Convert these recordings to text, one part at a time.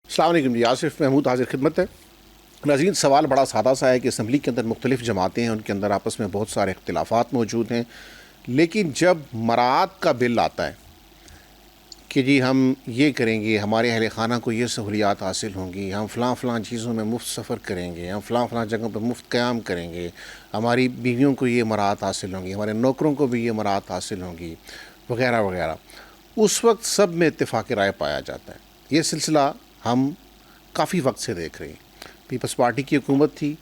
السلام علیکم جی، آصف محمود حاضر خدمت ہے۔ ناظرین، سوال بڑا سادہ سا ہے کہ اسمبلی کے اندر مختلف جماعتیں ہیں، ان کے اندر آپس میں بہت سارے اختلافات موجود ہیں، لیکن جب مراعات کا بل آتا ہے کہ جی ہم یہ کریں گے، ہمارے اہل خانہ کو یہ سہولیات حاصل ہوں گی، ہم فلاں فلاں چیزوں میں مفت سفر کریں گے، ہم فلاں فلاں جگہوں پہ مفت قیام کریں گے، ہماری بیویوں کو یہ مراعات حاصل ہوں گی، ہمارے نوکروں کو بھی یہ مراعات حاصل ہوں گی، وغیرہ وغیرہ، اس وقت سب میں اتفاق رائے پایا جاتا ہے۔ یہ سلسلہ ہم کافی وقت سے دیکھ رہے ہیں۔ پیپلز پارٹی کی حکومت تھی،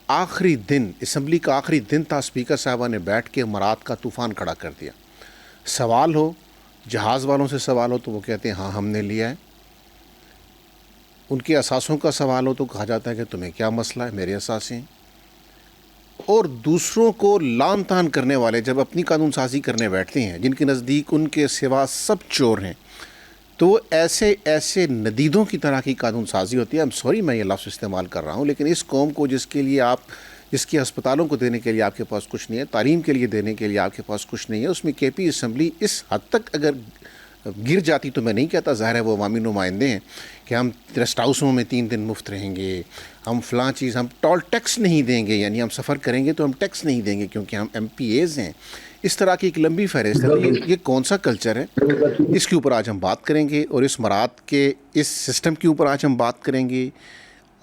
آخری دن اسمبلی کا آخری دن تھا، اسپیکر صاحبہ نے بیٹھ کے مراعات کا طوفان کھڑا کر دیا۔ سوال ہو، جہاز والوں سے سوال ہو تو وہ کہتے ہیں ہاں ہم نے لیا ہے، ان کے اثاثوں کا سوال ہو تو کہا جاتا ہے کہ تمہیں کیا مسئلہ ہے، میرے اثاثے ہیں۔ اور دوسروں کو لان تان کرنے والے جب اپنی قانون سازی کرنے بیٹھتے ہیں، جن کے نزدیک ان کے سوا سب چور ہیں، تو وہ ایسے ندیدوں کی طرح کی قانون سازی ہوتی ہے۔ سوری میں یہ لفظ استعمال کر رہا ہوں، لیکن اس قوم کو جس کے ہسپتالوں کو دینے کے لیے آپ کے پاس کچھ نہیں ہے، تعلیم کے لیے دینے کے لیے آپ کے پاس کچھ نہیں ہے، اس میں کے پی اسمبلی اس حد تک اگر گر جاتی تو میں نہیں کہتا، ظاہر ہے وہ عوامی نمائندے ہیں، کہ ہم ریسٹ ہاؤسوں میں 3 دن مفت رہیں گے، ہم فلاں چیز، ہم ٹول ٹیکس نہیں دیں گے، یعنی ہم سفر کریں گے تو ہم ٹیکس نہیں دیں گے کیونکہ ہم ایم پی ایز ہیں۔ اس طرح کی ایک لمبی فہرست ہے۔ یہ کون سا کلچر ہے؟ اس کے اوپر آج ہم بات کریں گے، اور اس مراعات کے اس سسٹم کے اوپر آج ہم بات کریں گے،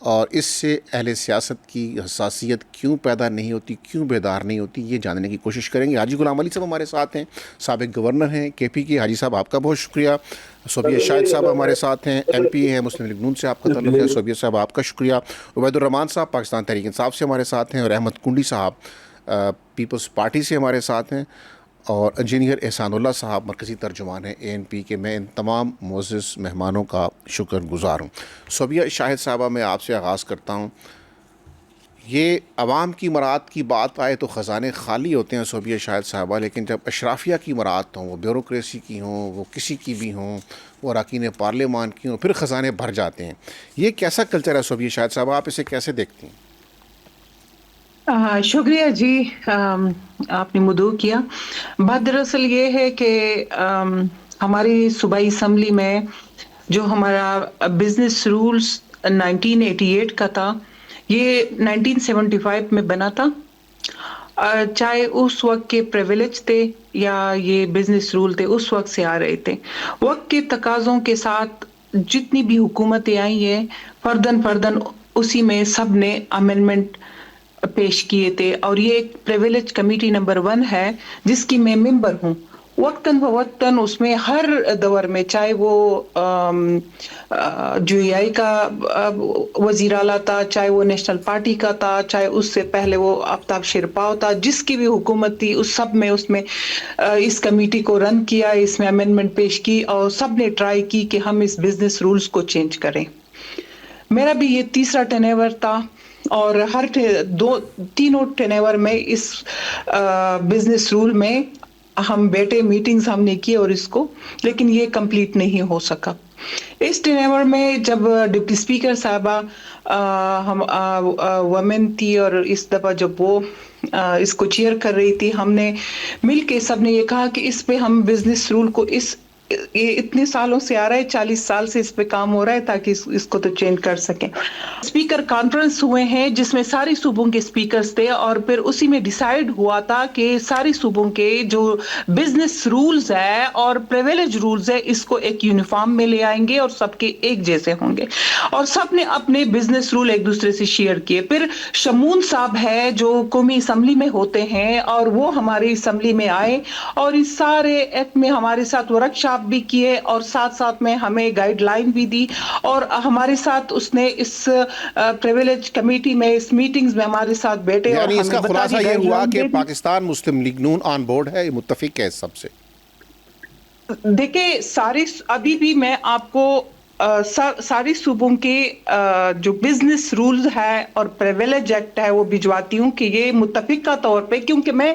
اور اس سے اہل سیاست کی حساسیت کیوں پیدا نہیں ہوتی، کیوں بیدار نہیں ہوتی، یہ جاننے کی کوشش کریں گے۔ حاجی غلام علی صاحب ہمارے ساتھ ہیں، سابق گورنر ہیں کے پی کے۔ حاجی صاحب آپ کا بہت شکریہ۔ صوبیہ شاہد صاحب ہمارے ساتھ ہیں، ایم پی ہیں، مسلم لیگ نون سے آپ کا تعلق ہے۔ صوبیہ صاحب آپ کا شکریہ۔ عبید الرحمان صاحب پاکستان تحریک انصاف سے ہمارے ساتھ ہیں، اور احمد کنڈی صاحب پیپلز پارٹی سے ہمارے ساتھ ہیں، اور انجینئر احسان اللہ صاحب مرکزی ترجمان ہیں اے این پی کے۔ میں ان تمام معزز مہمانوں کا شکر گزار ہوں۔ صوبیہ شاہد صاحبہ، میں آپ سے آغاز کرتا ہوں۔ یہ عوام کی مراعات کی بات آئے تو خزانے خالی ہوتے ہیں صوبیہ شاہد صاحبہ، لیکن جب اشرافیہ کی مراعات ہوں، وہ بیوروکریسی کی ہوں، وہ کسی کی بھی ہوں، وہ اراکین پارلیمان کی ہوں، پھر خزانے بھر جاتے ہیں۔ یہ کیسا کلچر ہے صوبیہ شاہد صاحبہ، آپ اسے کیسے دیکھتی ہیں؟ شکریہ جی، آپ نے مدعو کیا۔ بات دراصل یہ ہے کہ ہماری صوبائی اسمبلی میں جو ہمارا بزنس رولز 1988 کا تھا، یہ 1975 میں بنا تھا۔ چاہے اس وقت کے پریویلیج تھے یا یہ بزنس رول تھے، اس وقت سے آ رہے تھے۔ وقت کے تقاضوں کے ساتھ جتنی بھی حکومتیں آئی ہیں، فرداً اسی میں سب نے امینڈمنٹ پیش کیے تھے، اور یہ ایک پریویلیج کمیٹی نمبر 1 ہے جس کی میں ممبر ہوں۔ وقتاً فوقتاً اس میں ہر دور میں، چاہے وہ جو آئی کا وزیر اعلیٰ تھا، چاہے وہ نیشنل پارٹی کا تھا، چاہے اس سے پہلے وہ آفتاب شیرپاؤ تھا، جس کی بھی حکومت تھی، اس سب میں اس کمیٹی کو رن کیا، اس میں امینڈمنٹ پیش کی، اور سب نے ٹرائی کی کہ ہم اس بزنس رولز کو چینج کریں۔ میرا بھی یہ تیسرا ٹینیور تھا، اور ہر تینوں ٹینیور میں اس بزنس رول میں ہم بیٹے، میٹنگز ہم نے کی، اور اس کو، لیکن یہ کمپلیٹ نہیں ہو سکا۔ اس ٹینیور میں جب ڈپٹی اسپیکر صاحبہ ہم وومن تھی، اور اس دفعہ جب وہ اس کو چیئر کر رہی تھی، ہم نے مل کے سب نے یہ کہا کہ اس پہ ہم بزنس رول کو یہ اتنے سالوں سے آ رہا ہے، 40 سال سے اس پہ کام ہو رہا ہے، تاکہ اس کو تو چینج کر سکیں۔ اسپیکر کانفرنس ہوئے ہیں جس میں سارے صوبوں کے اسپیکرز تھے، اور پھر اسی میں ڈیسائیڈ ہوا تھا کہ سارے صوبوں کے جو بزنس رولز ہے اور پریویلیج رولز ہے، اس کو ایک یونیفارم میں لے آئیں گے، اور سب کے ایک جیسے ہوں گے، اور سب نے اپنے بزنس رول ایک دوسرے سے شیئر کیے۔ پھر شمون صاحب ہے جو قومی اسمبلی میں ہوتے ہیں، اور وہ ہماری اسمبلی میں آئے، اور اس سارے ایکٹ میں ہمارے ساتھ ورک شاپ بھی کیے، اور ساتھ میں ہمیں گائیڈ لائن بھی دی، اور ہمارے ساتھ اس نے اس پریویلیج کمیٹی میں، اس میٹنگز میں ہمارے ساتھ بیٹھے، اور یعنی اس ہمیں کا بتا خلاصہ دی، یہ گائیڈ ہوا لائن کہ دے دی۔ پاکستان مسلم لیگ نون آن بورڈ ہے، متفق ہے اس سب سے؟ دیکھیں، ابھی بھی میں آپ کو ساری صوبوں کے جو بزنس رولز ہے اور پریویلیج ایکٹ ہے وہ بھجواتی ہوں، کہ یہ متفقہ طور پہ، کیونکہ میں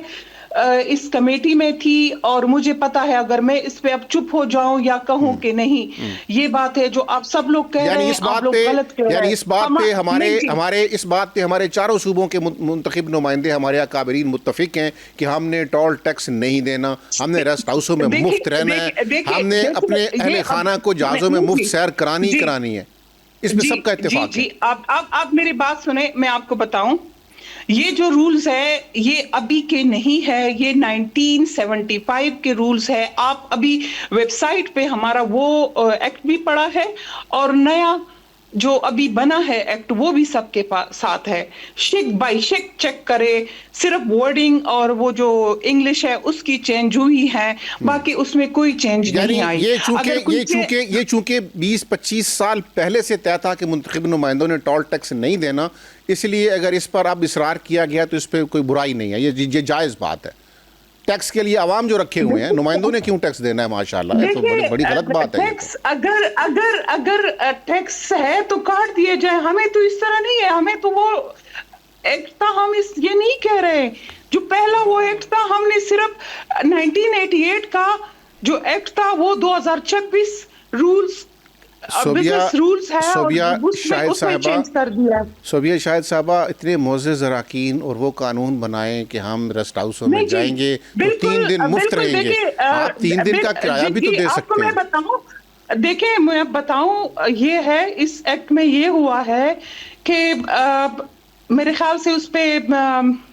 اس کمیٹی میں تھی، اور مجھے پتا ہے اگر میں اس پہ اب چپ ہو جاؤں یا کہوں کہ نہیں، یہ بات ہے جو آپ سب لوگ کہہ رہے یعنی ہیں، اس آپ بات لوگ پہ غلط کہہ رہے یعنی ہیں۔ اس بات پہ نہیں جی، ہمارے چاروں صوبوں کے منتخب نمائندے، ہمارے اکابرین متفق ہیں کہ ہم نے ٹول ٹیکس نہیں دینا، ہم نے ریسٹ ہاؤسوں میں مفت رہنا ہے، ہم نے اپنے اہل یہ اب خانہ کو جہازوں میں نہیں مفت جی سیر کرانی جی کرانی ہے۔ اس میں جی سب کا جی اتفاق ہے. جی آپ میری بات سنیں, میں آپ کو بتاؤں, یہ جو رولز ہے یہ ابھی کے نہیں ہے, یہ 1975 کے رولز ہے. آپ ابھی ویب سائٹ پہ ہمارا وہ ایکٹ بھی پڑا ہے, اور نیا جو ابھی بنا ہے ایکٹ وہ بھی سب کے ساتھ ہے. شک بائی شک چیک کرے, صرف ورڈنگ اور وہ جو انگلش ہے اس کی چینج ہوئی ہے, باقی اس میں کوئی چینج یعنی نہیں آئی. اگر یہ چونکہ 20-25 سال پہلے سے طے تھا کہ منتخب نمائندوں نے ٹول ٹیکس نہیں دینا, اس لیے اگر اس پر اب اصرار کیا گیا تو اس پہ کوئی برائی نہیں ہے, یہ جائز بات ہے. ٹیکس کے لیے عوام جو رکھے ہوئے ہیں, نمائندوں نے کیوں ٹیکس دینا ہے؟ ماشاءاللہ یہ تو بڑی غلط بات ہے. یہ ٹیکس اگر ٹیکس ہے تو کاٹ دیے جائے, ہمیں تو اس طرح نہیں ہے. ہمیں تو وہ ایکٹ تھا, ہم یہ نہیں کہہ رہے, جو پہلا وہ ایکٹ تھا ہم نے صرف 1988 کا جو ایکٹ تھا وہ 2026 رولز بزنس رولز ہے اور اس میں چینج کر دیا. صوبیہ شاہد صاحبہ اتنے معزز اراکین اور وہ قانون بنائیں کہ ہم ریسٹ ہاؤسوں میں جائیں گے تو 3 دن مفت رہیں گے. آپ 3 دن کا کرایہ بھی تو دے سکتے ہیں. دیکھیں میں بتاؤں, یہ ہے اس ایکٹ میں یہ ہوا ہے کہ میرے خیال سے اس پہ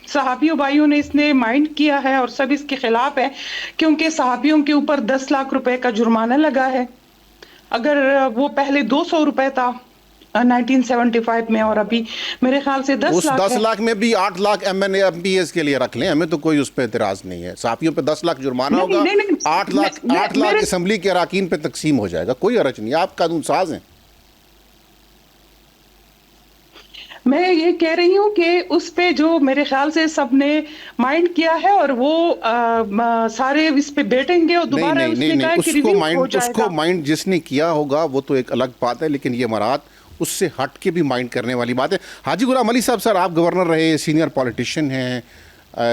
صحافیوں بھائیوں نے اس نے مائنڈ کیا ہے اور سب اس کے خلاف ہے, کیونکہ صحافیوں کے اوپر 10 لاکھ روپے کا جرمانہ لگا ہے. اگر وہ پہلے 200 روپے تھا 1975 میں, اور ابھی میرے خیال سے 10 لاکھ ہے. 10 لاکھ میں بھی 8 lakh M N A M P S کے لیے رکھ لیں, ہمیں تو کوئی اس پہ اعتراض نہیں ہے. صحافیوں پہ 10 لاکھ جرمانہ ہوگا, 8 لاکھ اسمبلی کے اراکین پہ تقسیم ہو جائے گا, کوئی حرج نہیں. آپ قانون ساز ہیں. میں یہ کہہ رہی ہوں کہ اس پہ جو میرے خیال سے سب نے مائنڈ کیا ہے اور وہ سارے اس پہ بیٹھیں گے, اور دوبارہ اس نے کہا کہ ریویو ہو جائے گا. اس کو مائنڈ جس نے کیا ہوگا وہ تو ایک الگ بات ہے, لیکن یہ مراد اس سے ہٹ کے بھی مائنڈ کرنے والی بات ہے. حاجی غلام علی صاحب, سر آپ گورنر رہے, سینئر پولیٹیشین ہیں,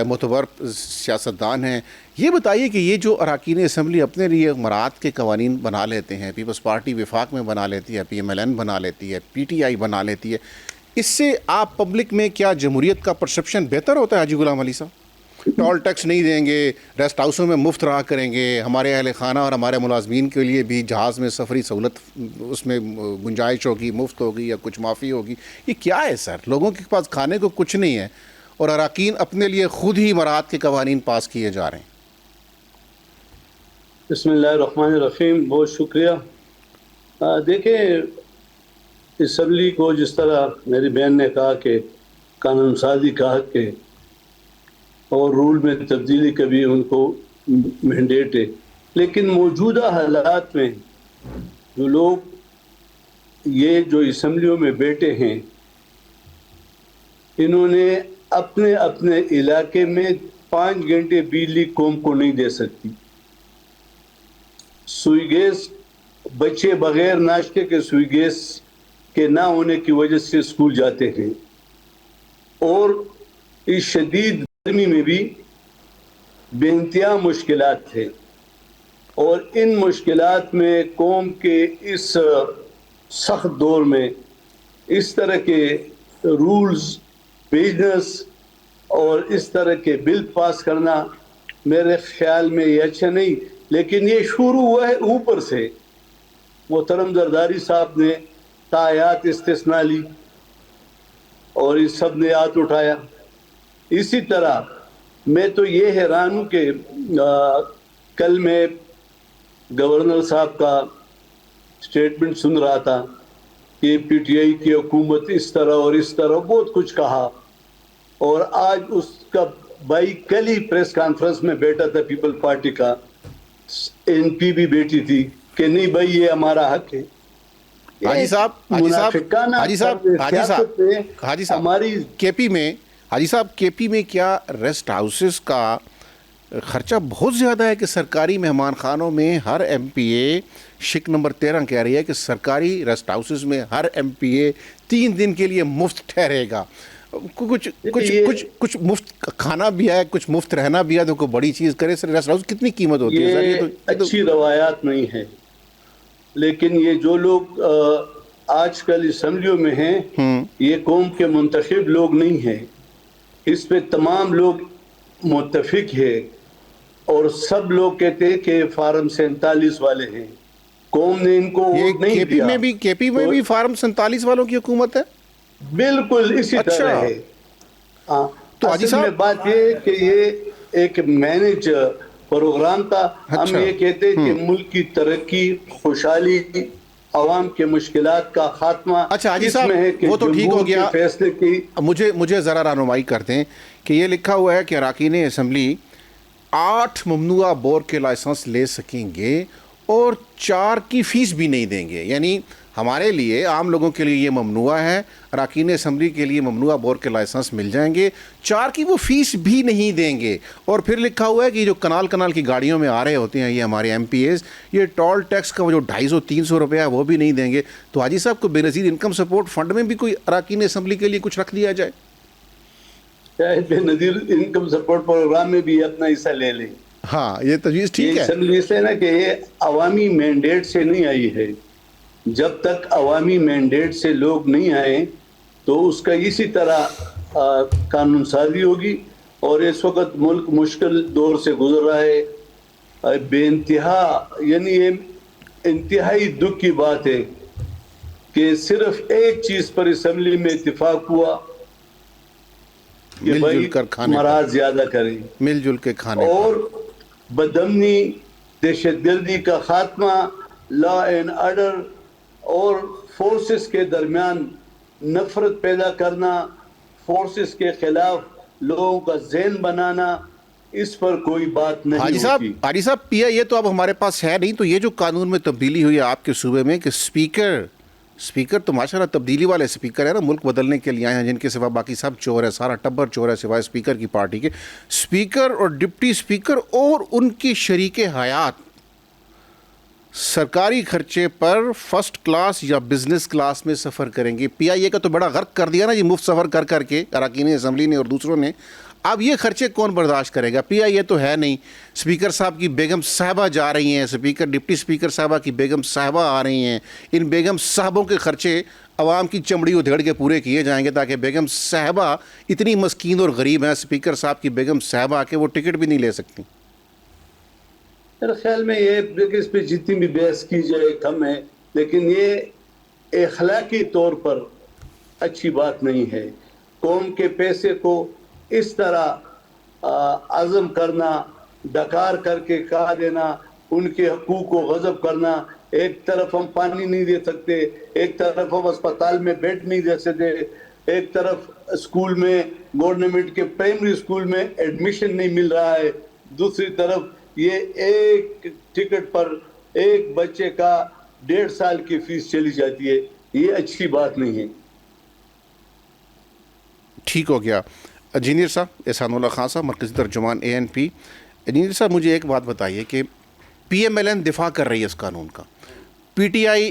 معتبر سیاستدان ہیں, یہ بتائیے کہ یہ جو اراکین اسمبلی اپنے لیے مراد کے قوانین بنا لیتے ہیں, پیپلز پارٹی وفاق میں بنا لیتی ہے, پی ایم ایل این بنا لیتی ہے, پی ٹی آئی بنا لیتی ہے, اس سے آپ پبلک میں کیا جمہوریت کا پرسپشن بہتر ہوتا ہے؟ حاجی غلام علی صاحب, ٹول ٹیکس نہیں دیں گے, ریسٹ ہاؤسوں میں مفت رہا کریں گے, ہمارے اہل خانہ اور ہمارے ملازمین کے لیے بھی جہاز میں سفری سہولت اس میں گنجائش ہوگی, مفت ہوگی یا کچھ معافی ہوگی, یہ کیا ہے سر؟ لوگوں کے پاس کھانے کو کچھ نہیں ہے اور اراکین اپنے لیے خود ہی مراد کے قوانین پاس کیے جا رہے ہیں. بسم اللہ الرحمن الرحیم. بہت شکریہ. دیکھیں, اسمبلی کو جس طرح میری بہن نے کہا کہ قانون سازی کا حق ہے اور رول میں تبدیلی کا بھی ان کو مینڈیٹ ہے, لیکن موجودہ حالات میں جو لوگ یہ جو اسمبلیوں میں بیٹھے ہیں, انہوں نے اپنے اپنے علاقے میں 5 گھنٹے بجلی قوم کو نہیں دے سکتی. سوئی گیس, بچے بغیر ناشتے کے سوئی گیس کے نہ ہونے کی وجہ سے اسکول جاتے ہیں, اور اس شدید گرمی میں بھی بے انتہا مشکلات تھے, اور ان مشکلات میں قوم کے اس سخت دور میں اس طرح کے رولز بزنس اور اس طرح کے بل پاس کرنا میرے خیال میں یہ اچھا نہیں. لیکن یہ شروع ہوا ہے اوپر سے. محترم زرداری صاحب نے تایات استثناء لی اور اس سب نے ہاتھ اٹھایا. اسی طرح میں تو یہ حیران ہوں کہ کل میں گورنر صاحب کا سٹیٹمنٹ سن رہا تھا کہ پی ٹی آئی کی حکومت اس طرح اور اس طرح بہت کچھ کہا, اور آج اس کا بھائی کل ہی پریس کانفرنس میں بیٹھا تھا پیپل پارٹی کا, این پی بھی بیٹھی تھی کہ نہیں بھائی یہ ہمارا حق ہے. حاجی صاحب ہماری کے پی میں کیا ریسٹ ہاؤسز کا خرچہ بہت زیادہ ہے کہ سرکاری مہمان خانوں میں ہر ایم پی اے, شک نمبر 13 کہہ رہی ہے کہ سرکاری ریسٹ ہاؤسز میں ہر ایم پی اے 3 دن کے لیے مفت ٹھہرے گا. کچھ مفت کھانا بھی ہے, کچھ مفت رہنا بھی ہے, تو کوئی بڑی چیز کرے. سر ریسٹ ہاؤس کتنی قیمت ہوتی ہے سر؟ یہ اچھی روایات نہیں ہے, لیکن یہ جو لوگ آج کل اسمبلیوں میں ہیں یہ قوم کے منتخب لوگ نہیں ہیں. اس پہ تمام لوگ متفق ہیں, اور سب لوگ کہتے ہیں کہ فارم 47 والے ہیں. قوم نے ان کو ووٹ نہیں دیا. کے پی میں بھی فارم 47 والوں کی حکومت ہے. بالکل اسی طرح ہے. تو حاجی اصل میں صاحب بات یہ کہ یہ ایک مینج پروگرام تھا. ہم یہ کہتے ہیں کہ ملک کی ترقی، خوشحالی، عوام کے مشکلات کا خاتمہ اچھا حاجی اس صاحب میں ہے کہ وہ تو ٹھیک ہو گیا. فیصلے کی مجھے ذرا رہنمائی کرتے ہیں کہ یہ لکھا ہوا ہے کہ اراکین اسمبلی 8 ممنوعہ بور کے لائسنس لے سکیں گے اور 4 کی فیس بھی نہیں دیں گے. یعنی ہمارے لیے عام لوگوں کے لیے یہ ممنوع ہے، اراکین اسمبلی کے لیے ممنوعہ بور کے لائسنس مل جائیں گے، 4 کی وہ فیس بھی نہیں دیں گے. اور پھر لکھا ہوا ہے کہ جو کنال کی گاڑیوں میں آ رہے ہوتے ہیں یہ ہمارے ایم پی ایز، یہ ٹول ٹیکس کا وہ جو 250-300 روپیہ ہے وہ بھی نہیں دیں گے. تو حاجی صاحب کو بے نظیر انکم سپورٹ فنڈ میں بھی کوئی اراکین اسمبلی کے لیے کچھ رکھ دیا جائے؟ چاہے بے نظیر انکم سپورٹ پروگرام میں بھی اپنا حصہ لے لیں. ہاں یہ تجویز ٹھیک ہے. اسمبلی سے نا کہ یہ عوامی مینڈیٹ سے نہیں آئی ہے. جب تک عوامی مینڈیٹ سے لوگ نہیں آئے تو اس کا اسی طرح قانون سازی ہوگی. اور اس وقت ملک مشکل دور سے گزر رہا ہے. بے انتہا یعنی یہ انتہائی دکھ کی بات ہے کہ صرف ایک چیز پر اسمبلی میں اتفاق ہوا کہ مل بھائی جل کر کھانے مراز زیادہ کریں، مل جل کے کھانے اور بدامنی، دہشت گردی کا خاتمہ، لا اینڈ آرڈر اور فورسز کے درمیان نفرت پیدا کرنا، فورسز کے خلاف لوگوں کا ذہن بنانا، اس پر کوئی بات نہیں ہوتی. حاجی صاحب پی آئی اے تو اب ہمارے پاس ہے نہیں، تو یہ جو قانون میں تبدیلی ہوئی ہے آپ کے صوبے میں کہ اسپیکر تو ماشاءاللہ تبدیلی والے اسپیکر ہیں نا، ملک بدلنے کے لیے آئے ہیں، جن کے سوا باقی سب چور ہے، سارا ٹبر چور ہے سوائے اسپیکر کی پارٹی کے. اسپیکر اور ڈپٹی اسپیکر اور ان کی شریک حیات سرکاری خرچے پر فرسٹ کلاس یا بزنس کلاس میں سفر کریں گے. پی آئی اے کا تو بڑا غرق کر دیا نا یہ مفت سفر کر کے اراکین اسمبلی نے اور دوسروں نے. اب یہ خرچے کون برداشت کرے گا؟ پی آئی اے تو ہے نہیں. اسپیکر صاحب کی بیگم صاحبہ جا رہی ہیں، ڈپٹی اسپیکر صاحبہ کی بیگم صاحبہ آ رہی ہیں. ان بیگم صاحبوں کے خرچے عوام کی چمڑی ادھیڑ کے پورے کیے جائیں گے تاکہ بیگم صاحبہ اتنی مسکین اور غریب ہیں، اسپیکر صاحب کی بیگم صاحبہ کہ وہ ٹکٹ بھی نہیں لے سکتی. میرے خیال میں یہ اس پہ جتنی بھی بحث کی جائے کم ہے، لیکن یہ اخلاقی طور پر اچھی بات نہیں ہے. قوم کے پیسے کو اس طرح عزم کرنا، ڈکار کر کے کہا دینا، ان کے حقوق کو غصب کرنا. ایک طرف ہم پانی نہیں دے سکتے، ایک طرف ہم اسپتال میں بیڈ نہیں دے سکتے، ایک طرف اسکول میں گورنمنٹ کے پرائمری اسکول میں ایڈمیشن نہیں مل رہا ہے، دوسری طرف یہ ایک ٹکٹ پر ایک بچے کا 1.5 سال کی فیس چلی جاتی ہے. یہ اچھی بات نہیں ہے. ٹھیک ہو گیا. انجینئر صاحب احسان اللہ خان صاحب، مرکزی ترجمان ANP. انجینئر صاحب مجھے ایک بات بتائیے کہ PMLN دفاع کر رہی ہے اس قانون کا، PTI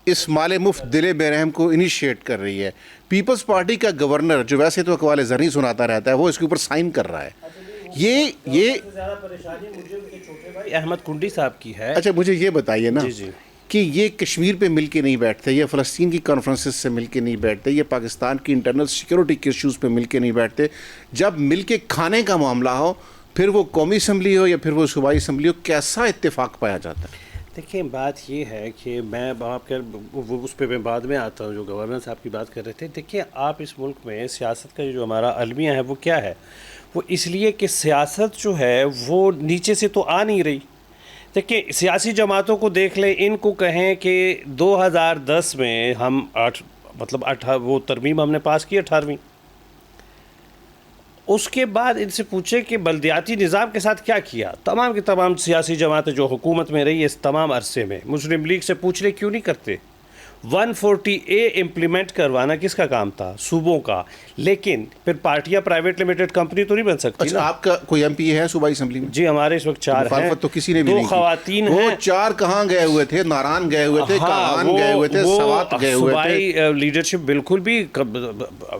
اس مال مفت دل بے رحم کو انیشیٹ کر رہی ہے، پیپلز پارٹی کا گورنر جو ویسے تو اقوال زرعی سناتا رہتا ہے وہ اس کے اوپر سائن کر رہا ہے. یہ زیادہ پریشانی مجھے ان کے چھوٹے بھائی احمد کنڈی صاحب کی ہے. اچھا مجھے یہ بتائیے نا جی کہ یہ کشمیر پہ مل کے نہیں بیٹھتے، یہ فلسطین کی کانفرنسز سے مل کے نہیں بیٹھتے، یہ پاکستان کی انٹرنل سیکورٹی کے ایشوز پہ مل کے نہیں بیٹھتے. جب مل کے کھانے کا معاملہ ہو، پھر وہ قومی اسمبلی ہو یا پھر وہ صوبائی اسمبلی ہو، کیسا اتفاق پایا جاتا ہے؟ دیکھیں بات یہ ہے کہ میں آپ کے اس پہ میں بعد میں آتا ہوں جو گورنر صاحب کی بات کر رہے تھے. دیکھیں آپ اس ملک میں سیاست کا جو ہمارا المیہ ہے وہ کیا ہے؟ وہ اس لیے کہ سیاست جو ہے وہ نیچے سے تو آ نہیں رہی. دیکھیں سیاسی جماعتوں کو دیکھ لیں، ان کو کہیں کہ 2010 میں ہم وہ ترمیم ہم نے پاس کی 18ویں، اس کے بعد ان سے پوچھے کہ بلدیاتی نظام کے ساتھ کیا کیا. تمام کی تمام سیاسی جماعتیں جو حکومت میں رہی ہے اس تمام عرصے میں، مسلم لیگ سے پوچھ لے کیوں نہیں کرتے. 140A امپلیمنٹ کروانا کس کا کام تھا؟ صوبوں کا. لیکن پھر پارٹیاں پرائیویٹ لمیٹڈ کمپنی تو نہیں بن سکتی. اچھا آپ کا کوئی MP ہے صوبائی اسمبلی میں؟ جی ہمارے اس وقت 4 ہیں. مخالفت تو کسی نے بھی نہیں کی. 2 خواتین ہیں. وہ 4 کہاں گئے ہوئے تھے؟ ناران گئے ہوئے تھے، کاوان گئے ہوئے تھے، سوات گئے ہوئے تھے. صوبائی لیڈرشپ بالکل بھی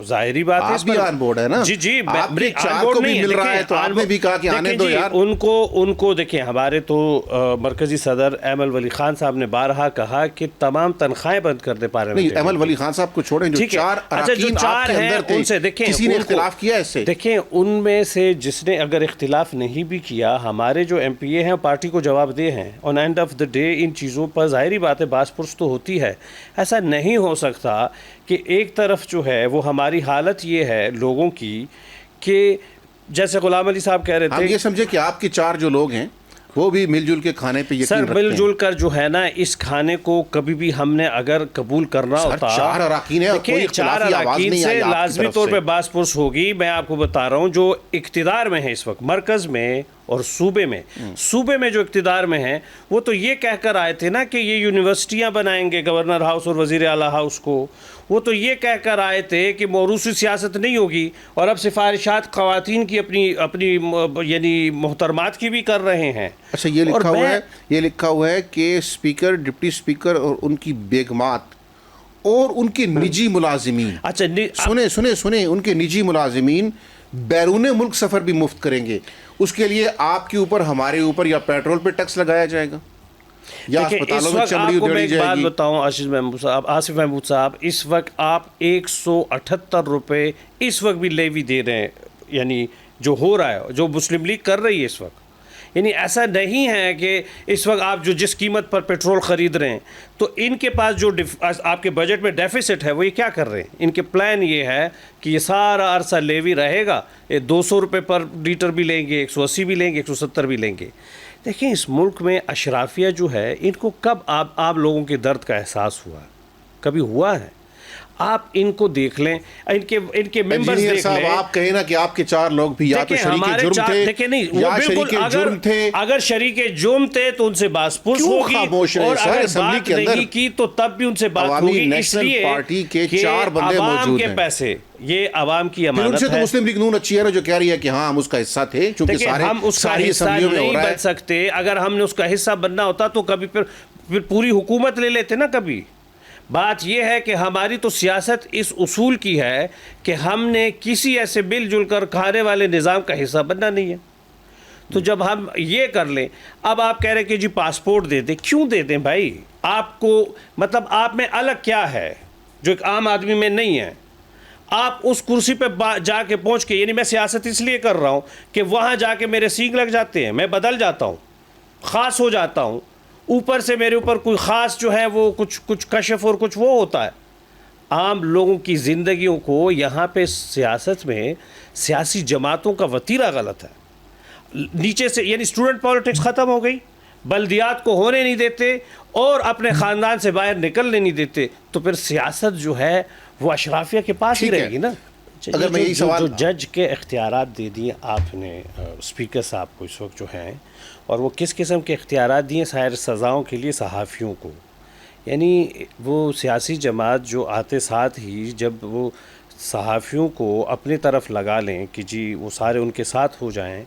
ظاہری بات ہے، آپ بھی آن بورڈ ہے نا. جی آپ کے 4 کو بھی مل رہا ہے تو آپ نے بھی کہا کہ آنے دو یار. ان کو دیکھیں، ہمارے تو مرکزی صدر ایمل ولی خان صاحب نے بارہا کہا کہ تمام تنخواہیں بند کر دیں نہیں پارلیمنٹ. احمد ولی خان صاحب کو چھوڑیں, جو ٹھیک ہے. چار اچھا جو اراکین آپ چار کے ہیں اندر تھے, ان سے دیکھیں کسی نے ان کو- اختلاف کیا اس سے؟ دیکھیں ان میں سے جس نے اگر اختلاف نہیں بھی کیا, ہمارے جو ایم پی اے ہیں پارٹی کو جواب دہ ہیں. On end of the day ان چیزوں پر ظاہری بات ہے باس پرس تو ہوتی ہے. ایسا نہیں ہو سکتا کہ ایک طرف جو ہے وہ ہماری حالت یہ ہے لوگوں کی کہ جیسے غلام علی صاحب کہہ رہے ہم تھے یہ سمجھے کہ آپ کے چار جو لوگ ہیں وہ بھی مل جل کے کھانے پہ یقین سر رکھتے مل ہیں. جل کر جو ہے نا اس کھانے کو کبھی بھی ہم نے اگر قبول کرنا سر ہوتا, چار اراکین ہیں اور کوئی دیکھیں چار اختلافی آواز اراکین نہیں آئی سے آپ کی لازمی طرف طور سے. پہ باس پرس ہوگی. میں آپ کو بتا رہا ہوں جو اقتدار میں ہے اس وقت مرکز میں اور صوبے میں جو اقتدار میں ہیں وہ تو یہ کہہ کر آئے تھے نا کہ یہ یونیورسٹیاں بنائیں گے گورنر ہاؤس اور وزیر اعلیٰ ہاؤس کو. وہ تو یہ کہہ کر آئے تھے کہ موروثی سیاست نہیں ہوگی, اور اب سفارشات خواتین کی اپنی یعنی محترمات کی بھی کر رہے ہیں. اچھا یہ لکھا ہوا ہے کہ اسپیکر, ڈپٹی اسپیکر اور ان کی بیگمات اور ان کے نجی ملازمین, اچھا سنیں ان کے نجی ملازمین بیرون ملک سفر بھی مفت کریں گے. اس کے لیے آپ کے اوپر, ہمارے اوپر یا پیٹرول پہ ٹیکس لگایا جائے گا یا اسپتالوں میں چمڑی ادھیڑی ایک بات جائے گی. بتاؤں آصف محمود صاحب, اس وقت آپ 178 روپے اس وقت بھی لیوی دے رہے ہیں, یعنی جو ہو رہا ہے, جو مسلم لیگ کر رہی ہے اس وقت. یعنی ایسا نہیں ہے کہ اس وقت آپ جو جس قیمت پر پیٹرول خرید رہے ہیں تو ان کے پاس جو آپ کے بجٹ میں ڈیفیسٹ ہے وہ یہ کیا کر رہے ہیں. ان کے پلان یہ ہے کہ یہ سارا عرصہ لیوی رہے گا, یہ 200 روپے پر لیٹر بھی لیں گے, 180 بھی لیں گے, 170 بھی لیں گے. دیکھیں اس ملک میں اشرافیہ جو ہے ان کو کب آپ لوگوں کے درد کا احساس ہوا, کبھی ہوا ہے؟ آپ ان کو دیکھ لیں, ان کے ممبرز انجینئر دیکھ صاحب لیں. آپ کہیں نا کہ آپ کے چار لوگ بھی یا تو شریک جرم تھے دیکھیں نہیں وہ یا بالکل شریک جرم تھے. اگر شریک جرم تھے تو ان سے باس پرس کیوں ہوگی, خاموش رہے اور سر؟ اگر اسمبلی بات کے اندر نہیں کی تو تب بھی ان سے بات عوامی ہوگی, اس نیشنل لیے پارٹی کے کہ 4 بندے عوام موجود کے ہیں. پیسے یہ عوام کی پھر ان امانت سے تو ہے. مسلم لیگ نون اچھی ہے جو کہہ رہی ہے کہ ہاں ہم اس کا حصہ تھے, چونکہ دیکھیں ہم اس کا ساری حصہ اسمبلیوں میں ہو نہیں رہا ہے. بن سکتے. اگر ہم نے اس کا حصہ بننا ہوتا تو کبھی پھر پوری حکومت لے لیتے نا کبھی. بات یہ ہے کہ ہماری تو سیاست اس اصول کی ہے کہ ہم نے کسی ایسے مل جل کر کھانے والے نظام کا حصہ بننا نہیں ہے. تو جب ہم یہ کر لیں, اب آپ کہہ رہے ہیں کہ جی پاسپورٹ دے دیں, کیوں دے دیں بھائی؟ آپ کو مطلب آپ میں الگ کیا ہے جو ایک عام آدمی میں نہیں ہے؟ آپ اس کرسی پہ جا کے پہنچ کے, یعنی میں سیاست اس لیے کر رہا ہوں کہ وہاں جا کے میرے سینگ لگ جاتے ہیں, میں بدل جاتا ہوں, خاص ہو جاتا ہوں, اوپر سے میرے اوپر کوئی خاص جو ہے وہ کچھ کشف اور کچھ وہ ہوتا ہے. عام لوگوں کی زندگیوں کو یہاں پہ سیاست میں سیاسی جماعتوں کا وتیرہ غلط ہے. نیچے سے یعنی اسٹوڈنٹ پالیٹکس ختم ہو گئی, بلدیات کو ہونے نہیں دیتے اور اپنے خاندان سے باہر نکلنے نہیں دیتے, تو پھر سیاست جو ہے وہ اشرافیہ کے پاس ہی رہے گی نا. اگر میں یہی سوال, جو جج کے اختیارات دے دیے آپ نے اسپیکر صاحب کو اس وقت جو ہیں, اور وہ کس قسم کے اختیارات دیے سائر سزاؤں کے لیے صحافیوں کو, یعنی وہ سیاسی جماعت جو آتے ساتھ ہی جب وہ صحافیوں کو اپنی طرف لگا لیں کہ جی وہ سارے ان کے ساتھ ہو جائیں,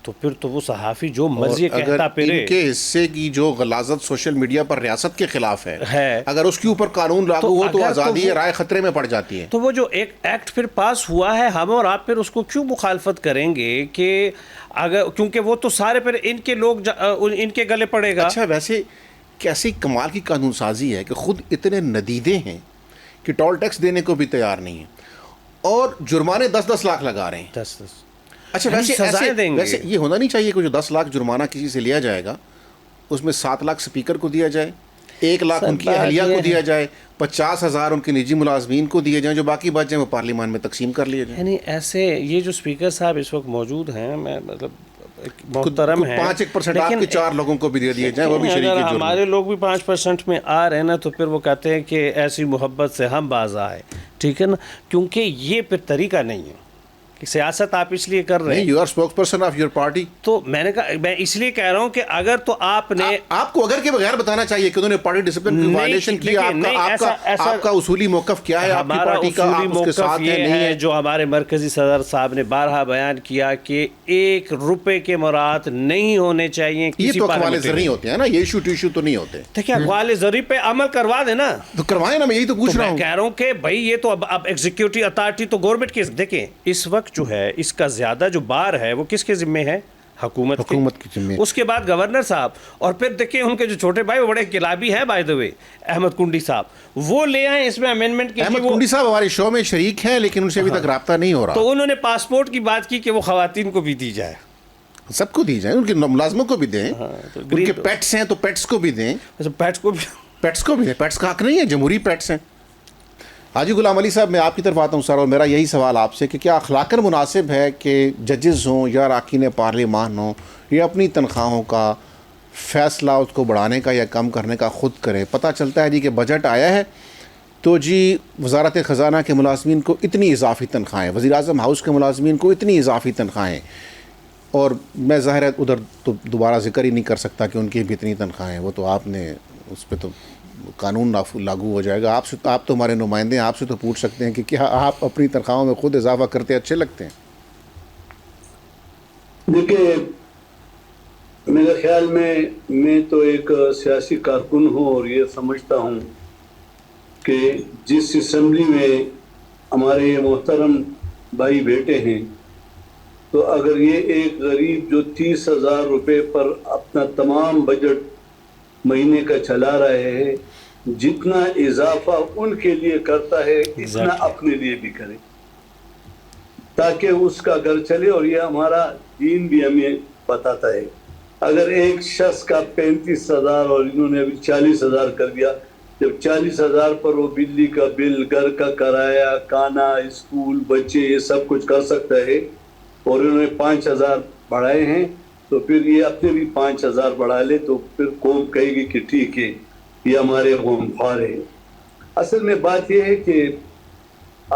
تو پھر تو وہ صحافی جو مرضی کہتا پھرے. ان کے حصے کی جو غلاظت سوشل میڈیا پر ریاست کے خلاف ہے, اگر اس کے اوپر قانون لاگو ہو تو آزادی رائے خطرے میں پڑ جاتی ہے. تو وہ جو ایک ایکٹ پھر پاس ہوا ہے, ہم اور آپ پھر اس کو کیوں مخالفت کریں گے کہ اگر, کیونکہ وہ تو سارے پھر ان کے لوگ ان کے گلے پڑے گا. اچھا ویسے کیسی کمال کی قانون سازی ہے کہ خود اتنے ندیدے ہیں کہ ٹول ٹیکس دینے کو بھی تیار نہیں ہیں اور جرمانے 10-10 لاکھ لگا رہے ہیں. 10. اچھا ویسے یہ ہونا نہیں چاہیے کہ جو 10 لاکھ جرمانہ کسی سے لیا جائے گا اس میں 7 لاکھ سپیکر کو دیا جائے, 1 لاکھ ان کی اہلیہ کو دیا جائے, 50,000 ان کے نجی ملازمین کو دیے جائیں, جو باقی بچ جائیں وہ پارلیمان میں تقسیم کر لیے جائیں. یعنی ایسے یہ جو اسپیکر صاحب اس وقت موجود ہیں, میں مطلب محترم ہیں, 5% آپ کے 4 لوگوں کو بھی دے دیے جائیں, وہ بھی شریک جرم. ہمارے لوگ بھی 5% میں آ رہے ہیں نا, تو پھر وہ کہتے ہیں کہ ایسی محبت سے ہم باز آئے, ٹھیک ہے نا, کیونکہ یہ پھر طریقہ نہیں ہے کہ سیاست آپ اس لیے کر رہے ہیں. You are spokesperson of your party. تو میں نے کہا, میں اس لیے کہہ رہا ہوں کہ اگر تو آپ نے, آپ کو اگر کے بغیر بتانا چاہیے کہ انہوں نے پارٹی ڈسپلن کی وائلیشن کی, آپ کا اصولی موقف کیا ہے, آپ کی پارٹی کا, آپ اس کے ساتھ ہیں نہیں ہے. جو ہمارے مرکزی صدر صاحب نے بارہا بیان کیا کہ 1 روپے کے مراد نہیں ہونے چاہیے. یہ تو اقوال زرعی ہوتے ہیں نا, یہ ایشو ٹو تو نہیں ہوتے. دیکھیں اقوال زرعی پہ عمل کروا دینا, تو کروائیں نا, میں یہی تو پوچھ رہا ہوں. میں کہہ رہا ہوں کہ بھائی یہ تو اب ایگزیکٹو اتھارٹی تو گورنمنٹ کی. دیکھیں اس وقت جو ہے اس کا زیادہ جو بار ہے وہ کس کے ذمے ہے؟ حکومت کی ذمہ. اس کے بعد گورنر صاحب، اور پھر دیکھیں ان کے جو چھوٹے بھائی وہ بڑے انقلابی ہیں بائی دا وے، احمد کنڈی صاحب، وہ لے آئیں اس میں امینڈمنٹ کی. احمد کنڈی صاحب ہمارے شو میں شریک ہیں لیکن ان سے ابھی تک رابطہ نہیں ہو رہا. تو انہوں نے پاسپورٹ کی بات کی کہ وہ خواتین کو بھی دی جائے، سب کو دی جائیں، ان کے ملازموں کو بھی دیں، ان کے پیٹس ہیں تو پیٹس کو بھی دیں، پیٹس کو بھی، پیٹس کو بھی دیں. پیٹس کا حق نہیں ہے، جمہوری پیٹس ہیں. حاجی غلام علی صاحب، میں آپ کی طرف آتا ہوں سر، اور میرا یہی سوال آپ سے کہ کیا اخلاقاً مناسب ہے کہ ججز ہوں یا اراکین پارلیمان ہوں یا اپنی تنخواہوں کا فیصلہ اس کو بڑھانے کا یا کم کرنے کا خود کرے؟ پتہ چلتا ہے جی کہ بجٹ آیا ہے تو جی وزارت خزانہ کے ملازمین کو اتنی اضافی تنخواہیں، وزیر اعظم ہاؤس کے ملازمین کو اتنی اضافی تنخواہیں، اور میں ظاہر ہے ادھر تو دوبارہ ذکر ہی نہیں کر سکتا کہ ان کی بھی اتنی تنخواہیں، وہ تو آپ نے اس پہ تو قانون لاگو ہو جائے گا. آپ تو ہمارے نمائندے ہیں، آپ سے تو پوچھ سکتے ہیں کہ کیا آپ اپنی تنخواہوں میں خود اضافہ کرتے اچھے لگتے ہیں؟ دیکھیے، میرے خیال میں تو ایک سیاسی کارکن ہوں اور یہ سمجھتا ہوں کہ جس اسمبلی میں ہمارے یہ محترم بھائی بیٹے ہیں، تو اگر یہ ایک غریب جو 30,000 روپے پر اپنا تمام بجٹ مہینے کا چلا رہے ہیں، جتنا اضافہ ان کے لیے کرتا ہے اتنا اپنے لیے بھی کرے تاکہ اس کا گھر چلے. اور یہ ہمارا دین بھی ہمیں بتاتا ہے. اگر ایک شخص کا 35,000 اور انہوں نے ابھی 40,000 کر دیا، جب 40,000 پر وہ بجلی کا بل، گھر کا کرایہ، کھانا، اسکول، بچے، یہ سب کچھ کر سکتا ہے، اور انہوں نے 5,000 بڑھائے ہیں، تو پھر یہ اپنے بھی 5,000 بڑھا لے تو پھر قوم کہے گی کہ ٹھیک ہے، یہ ہمارے قوم خوار ہے. اصل میں بات یہ ہے کہ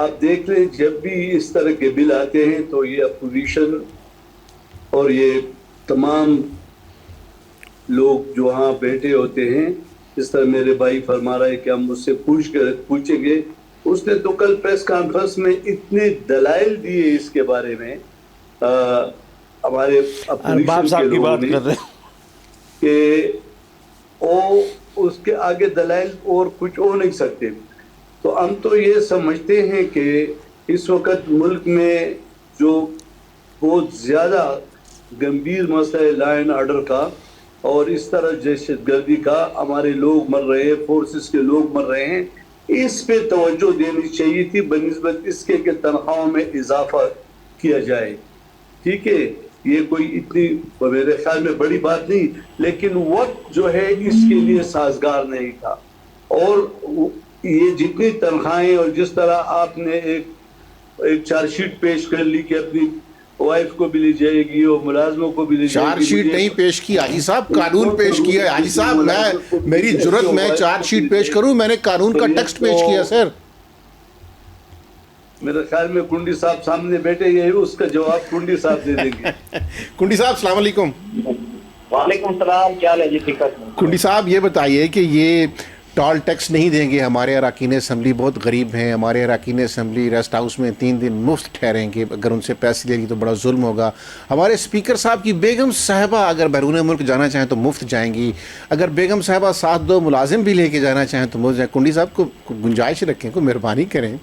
آپ دیکھ لیں جب بھی اس طرح کے بل آتے ہیں تو یہ اپوزیشن اور یہ تمام لوگ جو وہاں بیٹھے ہوتے ہیں، اس طرح میرے بھائی فرما رہا ہے کہ ہم اس سے پوچھیں گے. اس نے تو کل پریس کانفرنس میں اتنے دلائل دیے اس کے بارے میں ہمارے اپوزیشن کے لوگوں نے کہ وہ اس کے آگے دلائل اور کچھ ہو نہیں سکتے. تو ہم تو یہ سمجھتے ہیں کہ اس وقت ملک میں جو بہت زیادہ گمبھیر مسئلہ ہے لا اینڈ آرڈر کا، اور اس طرح دہشت گردی کا، ہمارے لوگ مر رہے ہیں، فورسز کے لوگ مر رہے ہیں، اس پہ توجہ دینی چاہیے تھی بنسبت اس کے کہ تنخواہوں میں اضافہ کیا جائے. ٹھیک ہے، یہ کوئی اتنی میرے خیال میں بڑی بات نہیں، لیکن وقت جو ہے اس کے لیے سازگار نہیں تھا. اور یہ جتنی تنخواہیں، اور جس طرح آپ نے ایک چارج شیٹ پیش کر لی کہ اپنی وائف کو بھی لی جائے گی اور ملازموں کو بھی لی جائے گی. چارج شیٹ نہیں پیش کی حاجی صاحب، قانون پیش کیا ہے. حاجی صاحب میری جرت میں چارج شیٹ پیش کروں، میں نے قانون کا ٹیکسٹ پیش کیا سر. میرے خیال میں کنڈی صاحب سامنے بیٹھے، یہ اس کا جواب کنڈی صاحب دے دیں گے. کنڈی صاحب السلام علیکم. وعلیکم السلام، کیا حال ہے جی؟ ٹھیک ہے. کنڈی صاحب یہ بتائیے کہ یہ ٹال ٹیکس نہیں دیں گے، ہمارے اراکین اسمبلی بہت غریب ہیں، ہمارے اراکین اسمبلی ریسٹ ہاؤس میں 3 دن مفت ٹھہریں گے، اگر ان سے پیسے لے لی تو بڑا ظلم ہوگا. ہمارے اسپیکر صاحب کی بیگم صاحبہ اگر بیرون ملک جانا چاہیں تو مفت جائیں گی، اگر بیگم صاحبہ ساتھ 2 ملازم بھی لے کے جانا چاہیں تو مفت جائیں. کنڈی صاحب کو گنجائش رکھیں، کو مہربانی کریں.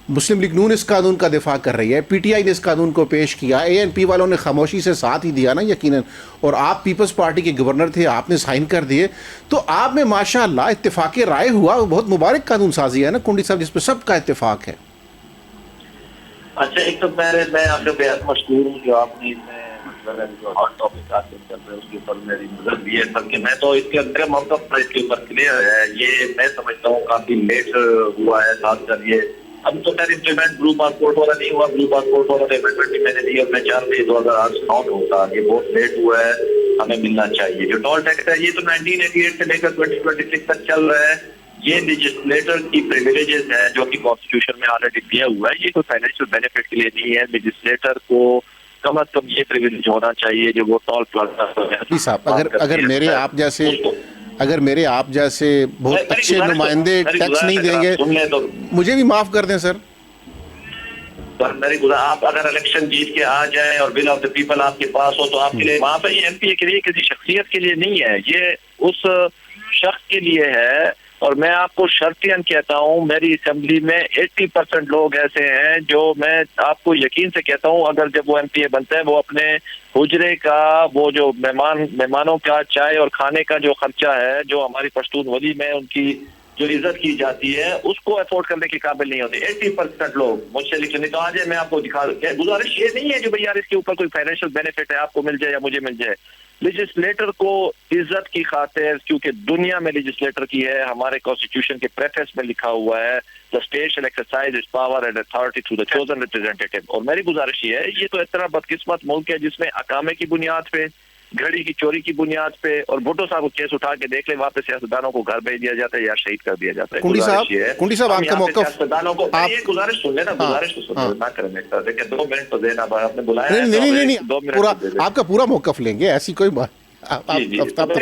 مسلم لیگ نون اس قانون کا دفاع کر رہی ہے، پی ٹی آئی نے اس قانون کو پیش کیا، اے این پی والوں نے خاموشی سے ساتھ ہی دیا نا یقیناً، اور آپ پیپلز پارٹی کے گورنر تھے، آپ نے سائن کر دیے، تو آپ میں ماشاء اللہ اتفاق رائے ہوا. وہ بہت مبارک قانون سازی ہے نا کنڈی صاحب، جس پہ سب کا اتفاق ہے. اچھا، ایک تو میں آپ کو بے حد مشکور ہوں جو آپ نے جو ہاٹ ٹاپک آج چل رہے ہیں اس کے اوپر میری نظر دی ہے، بلکہ میں تو اس کے اندر موقف اس کے اوپر کلیئر ہے. یہ میں سمجھتا ہوں کافی لیٹ ہوا ہے، خاص کر یہ اب تو خیر امپلیمنٹ بلو پاسپورٹ والا نہیں ہوا، بلو پاسپورٹ والا امپلیمنٹ بھی میں نے دی اور میں 4 مئی 2008 سے آن ہوتا. یہ بہت لیٹ ہوا ہے، ہمیں ملنا چاہیے. جو ٹول ٹیکس ہے یہ تو 1988 سے لے کر 2026 تک چل رہا ہے. یہ لیجسلیٹر کی پریویلیجز ہے جو کہ کانسٹیٹیوشن میں آلریڈی دیا ہوا ہے. یہ کوئی فائنینشیل بینیفٹ کے لیے نہیں ہے. لیجسلیٹر کو کم از کم یہ پریویلیج ہونا چاہیے جو وہ ٹول پلازا صاحب اگر میرے آپ جیسے بہت اچھے نمائندے ٹیکس نہیں دیں گے، مجھے بھی معاف کر دیں سر. میری گزار آپ اگر الیکشن جیت کے آ جائیں اور ول آف دا پیپل آپ کے پاس ہو تو آپ کے لیے وہاں پہ یہ ایم پی کے لیے کسی شخصیت کے لیے نہیں ہے، یہ اس شخص کے لیے ہے اور میں آپ کو شرطیاً کہتا ہوں میری اسمبلی میں 80% لوگ ایسے ہیں جو میں آپ کو یقین سے کہتا ہوں اگر جب وہ MP بنتا ہے وہ اپنے حجرے کا وہ جو مہمانوں کا چائے اور کھانے کا جو خرچہ ہے جو ہماری پشتون ولی میں ان کی جو عزت کی جاتی ہے اس کو افورڈ کرنے کے قابل نہیں ہوتے 80% لوگ مجھ سے لکھے نہیں تو آج میں آپ کو دکھا گزارش یہ نہیں ہے جو بھائی یار اس کے اوپر کوئی فائنینشیل بینیفٹ ہے آپ کو مل جائے یا مجھے مل جائے لیجسلیٹر کو عزت کی خاطر کیونکہ دنیا میں لیجسلیٹر کی ہے ہمارے کانسٹیٹیوشن کے پریفیس میں لکھا ہوا ہے the state shall exercise its power and authority through the chosen representative اور میری گزارش یہ ہے یہ تو اتنا بدقسمت ملک ہے جس میں اقامے کی بنیاد پہ گھڑی کی چوری کی بنیاد پہ اور بھٹو صاحب کو کیس اٹھا کے دیکھ لیں واپس سیاستدانوں کو گھر بھیج دیا جاتا ہے یا شہید کر دیا جاتا ہے کنڈی صاحب آپ کا موقف سیاستدانوں کو یہ گزارش سن لینا گزارش تو سن نہ کریں دیکھیں 2 منٹ تو دینا آپ نے بلایا نہیں پورا آپ کا پورا موقف لیں گے ایسی کوئی بات میری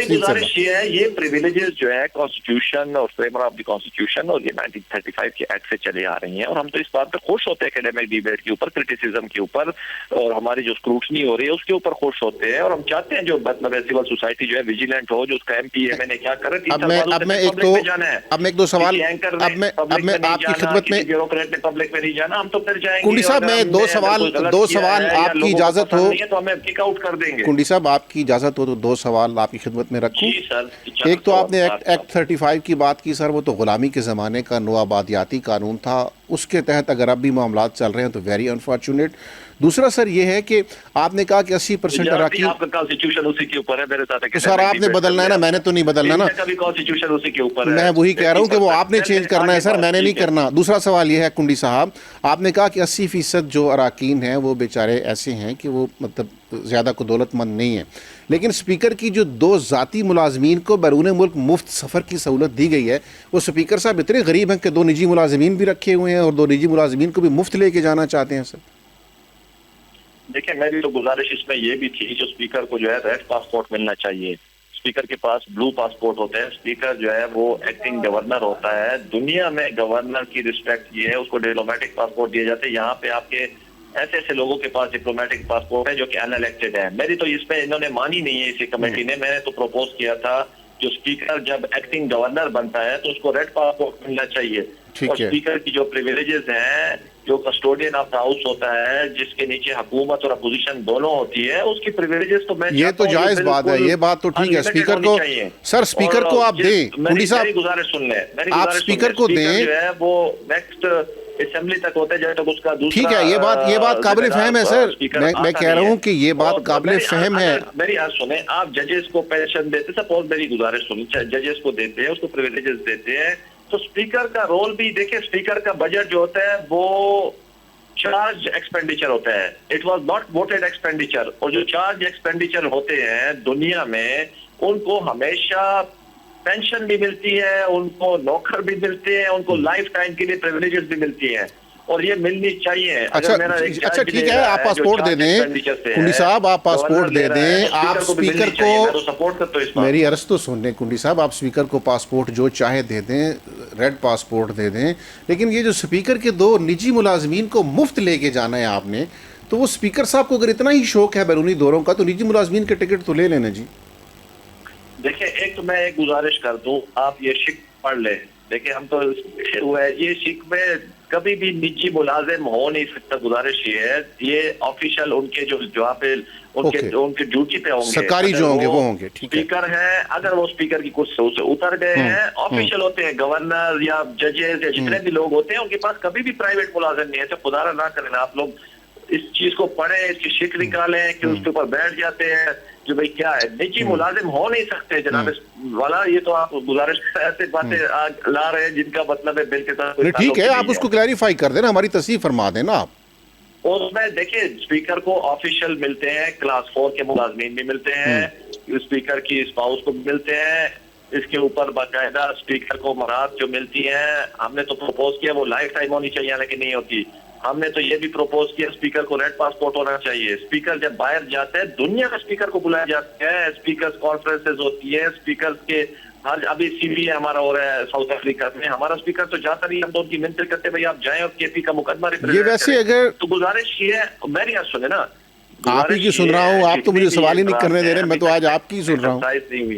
گزارش یہ ہے یہ پریویلیجز جو ہے کانسٹیٹیوشن اور فریمر آف دی کانسٹیٹیوشن اور یہ 1935 کے ایکٹ سے چلے آ رہی ہیں اور ہم تو اس بات پہ خوش ہوتے ہیں اکیڈمک ڈیبیٹ کے اوپر کرٹیسزم کے اوپر اور ہماری جو اسکروٹنی ہو رہی ہے اس کے اوپر خوش ہوتے ہیں اور ہم چاہتے ہیں جو مطلب سول سوسائٹی جو ہے ویجیلنٹ ہو جو اس کا MP MNA کیا کرے اب میں ایک دو سوال اب میں آپ کی خدمت میں بیوروکریٹ نے پبلک میں نہیں جانا ہم تو پھر جائیں گے کنڈی صاحب میں دو سوال آپ کی اجازت ہو تو ہمیں کک آؤٹ کر دیں گے کنڈی صاحب آپ کی اجازت ہو تو 2 سوال آپ کی خدمت میں رکھوں ایک تو آپ نے ایکٹ 35 کی بات کی سر وہ تو غلامی کے زمانے کا نوآبادیاتی قانون تھا اس کے تحت اگر اب بھی معاملات چل رہے ہیں تو ویری انفارچونیٹ دوسرا سر یہ ہے کہ آپ نے کہا کہ 80% اراکین آپ کا کانسٹیٹیوشن اسی کے اوپر ہے میرے ساتھ تو سر آپ نے بدلنا ہے نا میں نے تو نہیں بدلنا نا کانسٹیٹیوشن اسی کے اوپر میں وہی کہہ رہا ہوں کہ وہ آپ نے چینج کرنا ہے سر میں نے نہیں کرنا دوسرا سوال یہ ہے کنڈی صاحب آپ نے کہا کہ 80% جو اراکین ہیں وہ بیچارے ایسے ہیں کہ وہ مطلب زیادہ کو دولت مند نہیں ہیں لیکن اسپیکر کی جو 2 ذاتی ملازمین کو بیرون ملک مفت سفر کی سہولت دی گئی ہے وہ اسپیکر صاحب اتنے غریب ہیں کہ 2 نجی ملازمین بھی رکھے ہوئے ہیں اور 2 نجی ملازمین کو بھی مفت لے کے جانا چاہتے ہیں سر دیکھیں میری تو گزارش اس میں یہ بھی تھی جو اسپیکر کو جو ہے ریڈ پاسپورٹ ملنا چاہیے اسپیکر کے پاس بلو پاسپورٹ ہوتا ہے اسپیکر جو ہے وہ ایکٹنگ گورنر ہوتا ہے دنیا میں گورنر کی رسپیکٹ یہ ہے اس کو ڈپلومیٹک پاسپورٹ دیے جاتے ہیں یہاں پہ آپ کے ایسے لوگوں کے پاس ڈپلومیٹک پاسپورٹ ہے جو کہ ان الیکٹڈ ہے میری تو اس پہ انہوں نے مانی نہیں ہے اسی کمیٹی نے میں نے تو پروپوز کیا تھا جو اسپیکر جب ایکٹنگ گورنر بنتا ہے تو اس کو ریڈ پاسپورٹ ملنا چاہیے اور اسپیکر کی جو پریویلیجز ہیں جو کسٹوڈین آف دا ہاؤس ہوتا ہے جس کے نیچے حکومت اور اپوزیشن دونوں ہوتی ہے اس کی پریویلیجز تو میں یہ تو جائز بات ہے یہ بات تو ٹھیک ہے اسپیکر کو سر اسپیکر کو آپ دیں کنڈی صاحب میری گزارش سن لیں آپ اسپیکر کو دیں جو ہے وہ نیکسٹ اسمبلی تک ہوتا ہے جب تک اس کا دوسرا ٹھیک ہے یہ بات قابل فہم ہے سر میں کہہ رہا ہوں کہ یہ بات قابل فہم ہے میری بات سنیں آپ ججز کو پینشن دیتے سپوز میری گزارش سنیں ججز کو دیتے ہیں اس کو پریویلیجز دیتے ہیں تو اسپیکر کا رول بھی دیکھیں اسپیکر کا بجٹ جو ہوتا ہے وہ چارج ایکسپینڈیچر ہوتا ہے it was not voted expenditure اور جو چارج ایکسپینڈیچر ہوتے ہیں دنیا میں ان کو ہمیشہ پینشن بھی ملتی ہے ان کو نوکر بھی ملتے ہیں ان کو لائف ٹائم کے لیے پریویلیجز بھی ملتی ہیں اور یہ ملنی چاہیے اچھا ٹھیک ہے آپ پاسپورٹ دے دیں کنڈی صاحب آپ پاسپورٹ دے دیں آپ اسپیکر کو میری عرض تو سن لیں کنڈی صاحب آپ اسپیکر کو پاسپورٹ جو چاہے دے دیں ریڈ پاسپورٹ دے دیں لیکن یہ جو اسپیکر کے 2 نجی ملازمین کو مفت لے کے جانا ہے آپ نے تو وہ اسپیکر صاحب کو اگر اتنا ہی شوق ہے بیرونی دوروں کا تو نجی ملازمین کے ٹکٹ تو لے لینا جی دیکھیں ایک تو میں ایک گزارش کر دوں آپ یہ شک پڑھ لیں دیکھیں ہم تو یہ شک میں کبھی بھی نجی ملازم ہو نہیں سکتا گزارش یہ ہے یہ آفیشل ان کے جو جہاں پہ ان کے ڈیوٹی پہ ہوں گے سرکاری جو ہوں گے وہ ہوں گے اسپیکر ہیں اگر وہ اسپیکر کی کچھ سے اتر گئے ہیں آفیشل ہوتے ہیں گورنر یا ججز یا جتنے بھی لوگ ہوتے ہیں ان کے پاس کبھی بھی پرائیویٹ ملازم نہیں ہے خدا نہ کریں آپ لوگ اس چیز کو پڑھیں اس کی شک نکالیں کہ اس کے اوپر بیٹھ جاتے ہیں جو بھائی کیا ہے نجی ملازم ہو نہیں سکتے جناب والا یہ تو آپ گزارش ایسے باتیں لا رہے ہیں جن کا مطلب ہے بل کے ساتھ ٹھیک ہے آپ اس کو کلیریفائی کر دیں نا ہماری تصحیح فرما دیں نا آپ اور اس میں دیکھیں اسپیکر کو آفیشل ملتے ہیں کلاس 4 کے ملازمین بھی ملتے ہیں اسپیکر کی اسپاؤس کو بھی ملتے ہیں اس کے اوپر باقاعدہ اسپیکر کو مراد جو ملتی ہیں ہم نے تو پروپوز کیا وہ لائف ٹائم ہونی چاہیے لیکن نہیں ہوتی ہم نے تو یہ بھی پروپوز کیا اسپیکر کو ریڈ پاسپورٹ ہونا چاہیے اسپیکر جب باہر جاتے ہیں دنیا کا اسپیکر کو بلایا جاتا ہے اسپیکرز کانفرنسز ہوتی ہے اسپیکرز کے ابھی سی بی ہمارا ہو رہا ہے ساؤتھ افریقہ میں ہمارا اسپیکر تو جاتا نہیں ہم تو ان کی منتظر کرتے بھائی آپ جائیں اور کے پی کا مقدمہ یہ ویسے اگر تو گزارش یہ ہے میری آج سنیں نا آپ ہی کی سن رہا ہوں آپ تو مجھے سوال ہی نہیں کرنے دے رہے میں تو آج آپ کی سن رہا ہوں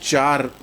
4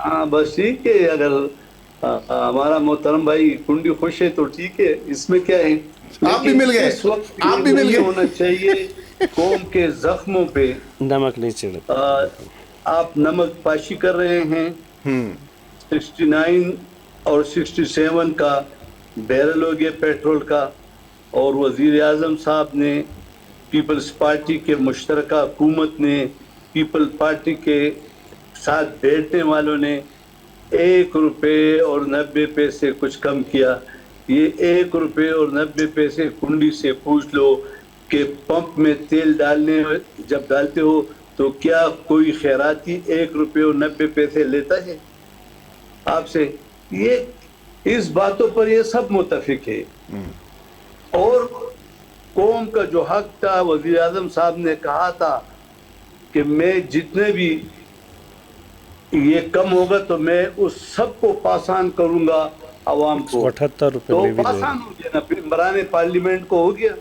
ہاں بس ٹھیک ہے، اگر ہمارا محترم بھائی کنڈی خوش ہے تو ٹھیک ہے، اس میں کیا ہے. آپ بھی مل گئے، اس وقت آپ یہ بھی مل نہیں گئے. ہونا چاہیے قوم کے زخموں پہ نمک نہیں چھڑک. آپ نمک پاشی کر رہے ہیں. 69 اور 67 کا بیرل ہو گیا پیٹرول کا، اور وزیر اعظم صاحب نے، پیپلز پارٹی کے مشترکہ حکومت نے، پیپل پارٹی کے ساتھ بیٹھنے والوں نے 1 روپے اور 90 پیسے کچھ کم کیا. یہ 1 روپے اور 90 پیسے کنڈی سے پوچھ لو کہ پمپ میں تیل جب ڈالتے ہو تو کیا کوئی خیراتی 1 روپے اور 90 پیسے لیتا ہے آپ سے؟ یہ اس باتوں پر یہ سب متفق ہے. اور قوم کا جو حق تھا، وزیر اعظم صاحب نے کہا تھا کہ میں جتنے بھی یہ کم ہوگا تو میں اس سب کو پاسان کروں گا عوام کو. 178 روپے تو میں بھی پاسان ہو گیا نا، پھر بران پارلیمنٹ کو ہو گیا.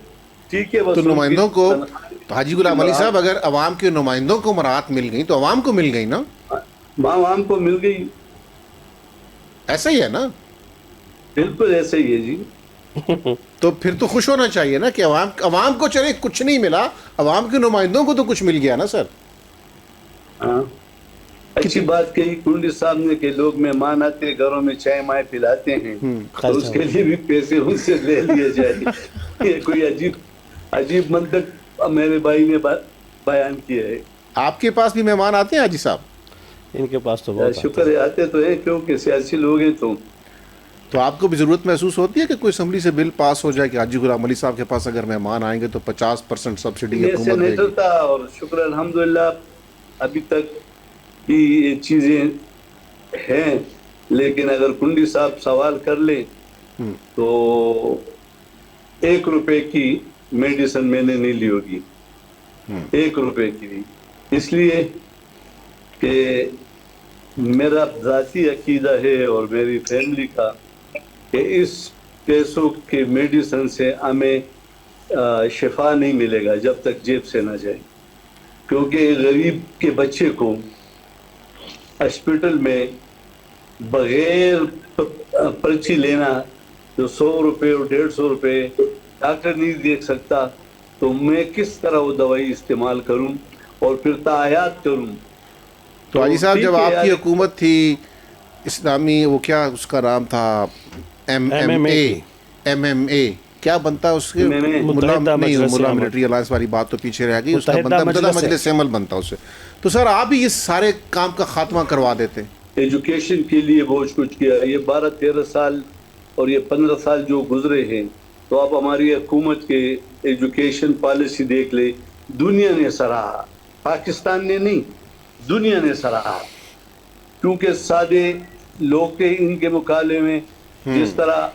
ٹھیک ہے، تو بس نمائندوں کو، تو حاجی غلام علی صاحب اگر عوام کے نمائندوں کو مراعات مل گئی تو عوام کو مل گئی نا؟ عوام کو مل گئی. ایسا ہی ہے نا؟ بالکل ایسے ہی ہے جی. تو پھر تو خوش ہونا چاہیے نا کہ عوام کو چلے کچھ نہیں ملا، عوام کے نمائندوں کو تو کچھ مل گیا نا سر. ہاں اچھی بات کہی کنڈی صاحب نے کہ لوگ مہمان آتے گھروں میں چائے مائے پلاتے ہیں، تو اس کے لیے بھی پیسے ان سے لے لیے جائے. یہ کوئی عجیب منطق میرے بھائی نے بیان کیا ہے. آپ کے پاس بھی مہمان آتے ہیں حاجی صاحب؟ ان کے پاس تو بہت شکر ہے آتے تو ہیں، کیونکہ سیاسی لوگ ہیں. تو آپ کو بھی ضرورت محسوس ہوتی ہے کہ کوئی اسمبلی سے بل پاس ہو جائے کہ حاجی غلام علی صاحب کے پاس اگر مہمان آئیں گے تو 50% سبسڈی حکومت دے گی؟ تھا. اور شکر الحمدللہ ابھی تک کی یہ چیزیں ہیں، لیکن اگر کنڈی صاحب سوال کر لیں تو 1 روپے کی میڈیسن میں نے نہیں لی ہوگی. 1 روپے کی بھی، اس لیے کہ میرا ذاتی عقیدہ ہے اور میری فیملی کا کہ اس پیسوں کے میڈیسن سے ہمیں شفا نہیں ملے گا جب تک جیب سے نہ جائے. کیونکہ غریب کے بچے کو ہاسپٹل میں بغیر پرچی لینا، جو 100 روپے اور 150 روپے ڈاکٹر نہیں دیکھ سکتا، تو میں کس طرح وہ دوائی استعمال کروں اور پھر تعایات کروں. تو حاجی صاحب جب آپ کی حکومت تھی اسلامی، وہ کیا اس کا نام تھا، ایم ایم اے کیا بنتا اس کے، ملا ملٹری الائنس والی بات تو پیچھے رہ گئی، اس کا بنتا متحدہ مجلس عمل بنتا اسے. تو سر آپ ہی اس سارے کام کا خاتمہ کروا دیتے. ایجوکیشن کے لیے بہت کچھ کیا. یہ 12-13 سال اور یہ 15 سال جو گزرے ہیں، تو آپ ہماری حکومت کے ایجوکیشن پالیسی دیکھ لیں. دنیا نے سراہا، پاکستان نے نہیں، دنیا نے سراہا. کیونکہ سادے لوگ کے ان کے مقابلے میں جس طرح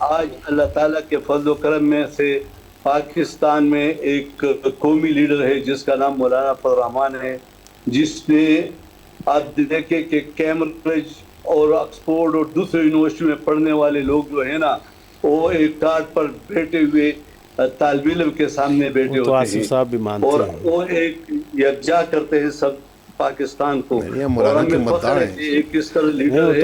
آج اللہ تعالیٰ کے فضل و کرم میں سے پاکستان میں ایک قومی لیڈر ہے جس کا نام مولانا فضل الرحمان ہے، جس نے آپ دیکھیں کہ کیمبرج اور آکسفورڈ اور دوسرے یونیورسٹی میں پڑھنے والے لوگ جو ہیں نا، وہ ایک ٹاٹ پر بیٹھے ہوئے طالب علم کے سامنے بیٹھے ہوتے ہیں اور وہ ایک یکجا کرتے ہیں سب پاکستان کو. اور ہمیں فخر ہے کہ ایک اس طرح لیڈر ہے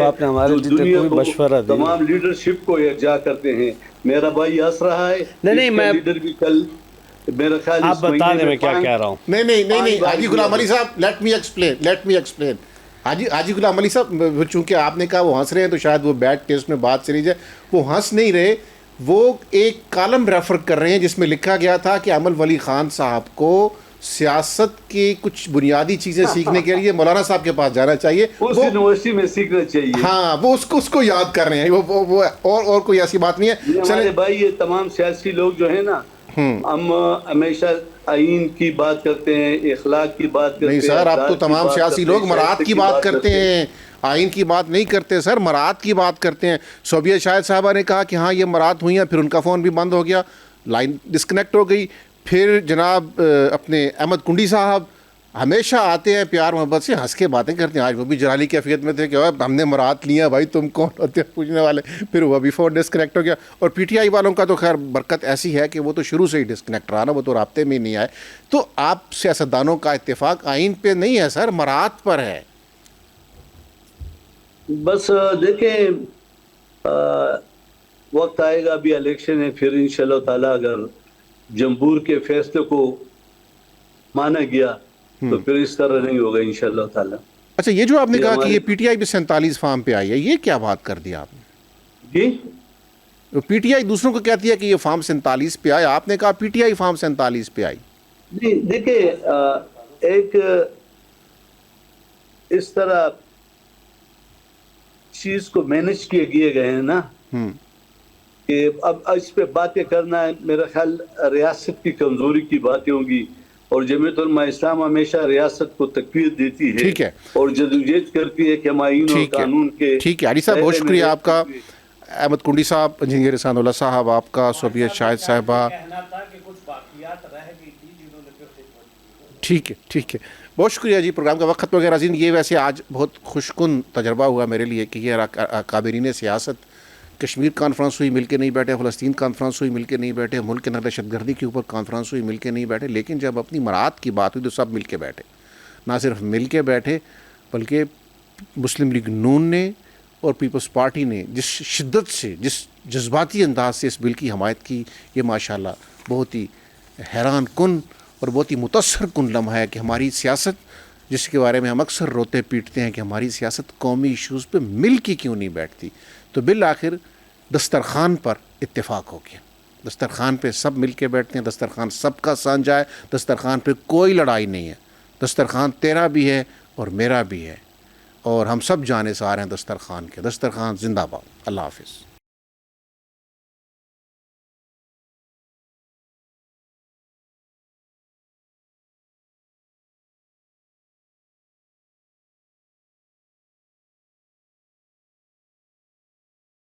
جو دنیا کو تمام لیڈرشپ کو یکجا کرتے ہیں. میرا بھائی ہنس رہا ہے، نہیں میں لیڈر بھی کل میرا خیال آپ بتا دیں میں کیا کہہ رہا ہوں. نہیں حاجی غلام علی صاحب لیٹ می ایکسپلین. حاجی غلام علی صاحب چونکہ آپ نے کہا وہ ہنس رہے ہیں تو شاید وہ بیڈ ٹیسٹ میں بات چلی جائے. وہ ہنس نہیں رہے، وہ ایک کالم ریفر کر رہے ہیں جس میں لکھا گیا تھا کہ امل ولی خان صاحب کو سیاست کی کچھ بنیادی چیزیں سیکھنے کے لیے مولانا صاحب کے پاس جانا چاہیے، اس یونیورسٹی میں سیکھنا چاہیے. ہاں وہ اس کو یاد کر رہے ہیں. وہ اور کوئی ایسی بات نہیں ہے. ہمارے بھائی یہ تمام سیاسی لوگ جو ہیں نا، ہم ہمیشہ آئین کی بات کرتے ہیں، اخلاق کی بات کرتے ہیں. نہیں سر، اب تو تمام سیاسی لوگ مراعات کی بات کرتے ہیں، آئین کی بات نہیں کرتے سر، مراعات کی بات کرتے ہیں. صوبیہ شاہد صاحبہ نے کہا کہ ہاں یہ مراعات ہوئی ہیں، پھر ان کا فون بھی بند ہو گیا، لائن ڈسکنیکٹ ہو گئی. پھر جناب اپنے احمد کنڈی صاحب ہمیشہ آتے ہیں پیار محبت سے، ہنس کے باتیں کرتے ہیں. آج وہ بھی جلالی کیفیت میں تھے کہ ہم نے مراعات لیا بھائی، تم کون ہوتے ہیں پوچھنے والے. پھر وہ بھی فون ڈسکنیکٹ ہو گیا. اور پی ٹی آئی والوں کا تو خیر برکت ایسی ہے کہ وہ تو شروع سے ہی ڈسکنیکٹ رہا نا، وہ تو رابطے میں نہیں آئے. تو آپ سیاستدانوں کا اتفاق آئین پہ نہیں ہے سر، مراعات پر ہے. بس دیکھیں وقت آئے گا، ابھی الیکشن ہے، پھر انشاءاللہ تعالیٰ اگر جمہور کے فیصلے کو مانا گیا تو پھر اس طرح نہیں ہوگا انشاءاللہ تعالیٰ. اچھا یہ جو آپ نے یہ کہا کہ ہمارے- یہ پی ٹی آئی بھی 47 فارم پہ آئی ہے، یہ کیا بات کر دیا آپ نے؟ جی پی ٹی آئی دوسروں کو کہتی ہے کہ یہ فارم 47 پہ آیا، آپ نے کہا پی ٹی آئی فارم 47 پہ آئی. جی دیکھیں ایک اس طرح چیز کو مینج کیے گئے ہیں نا کہ اب اس پہ باتیں کرنا ہے، میرا خیال ریاست کی کمزوری کی باتیں ہوں گی، اور جمعیت علماء اسلام ہمیشہ ریاست کو تقویت دیتی ہے ٹھیک ہے. اور جدوجہد کرتی ہے کہ ہم آئین اور ٹھیک ہے قانون کے ٹھیک ہے علی صاحب، بہت دائرے میں شکریہ رہتے آپ کا. ہوئے. احمد کنڈی صاحب، انجینئر احسان اللہ صاحب آپ کا، صوبیت شاہد صاحبہ. کہنا تھا کہ کچھ باقیات رہ گئی تھی جنہوں نے پھر خدمت کی. ٹھیک ہے ٹھیک ہے، بہت شکریہ جی. پروگرام کا وقت ختم وغیرہ عظیم. یہ ویسے آج بہت خوش کن تجربہ ہوا میرے لیے کہ یہ اکابرین سیاست، کشمیر کانفرنس ہوئی مل کے نہیں بیٹھے، فلسطین کانفرنس ہوئی مل کے نہیں بیٹھے، ملک کے اندر دہشت گردی کے اوپر کانفرنس ہوئی مل کے نہیں بیٹھے، لیکن جب اپنی مراعات کی بات ہوئی تو سب مل کے بیٹھے. نہ صرف مل کے بیٹھے بلکہ مسلم لیگ نون نے اور پیپلز پارٹی نے جس شدت سے، جس جذباتی انداز سے اس بل کی حمایت کی، یہ ماشاءاللہ بہت ہی حیران کن اور بہت ہی متاثر کن لمحہ ہے کہ ہماری سیاست، جس کے بارے میں ہم اکثر روتے پیٹتے ہیں کہ ہماری سیاست قومی ایشوز پہ مل کے کیوں نہیں بیٹھتی، تو بالآخر دسترخوان پر اتفاق ہو گیا. دسترخوان پہ سب مل کے بیٹھتے ہیں، دسترخوان سب کا سانجھا ہے، دسترخوان پہ کوئی لڑائی نہیں ہے. دسترخوان تیرا بھی ہے اور میرا بھی ہے، اور ہم سب جانثار ہیں دسترخوان کے. دسترخوان زندہ باد. اللہ حافظ.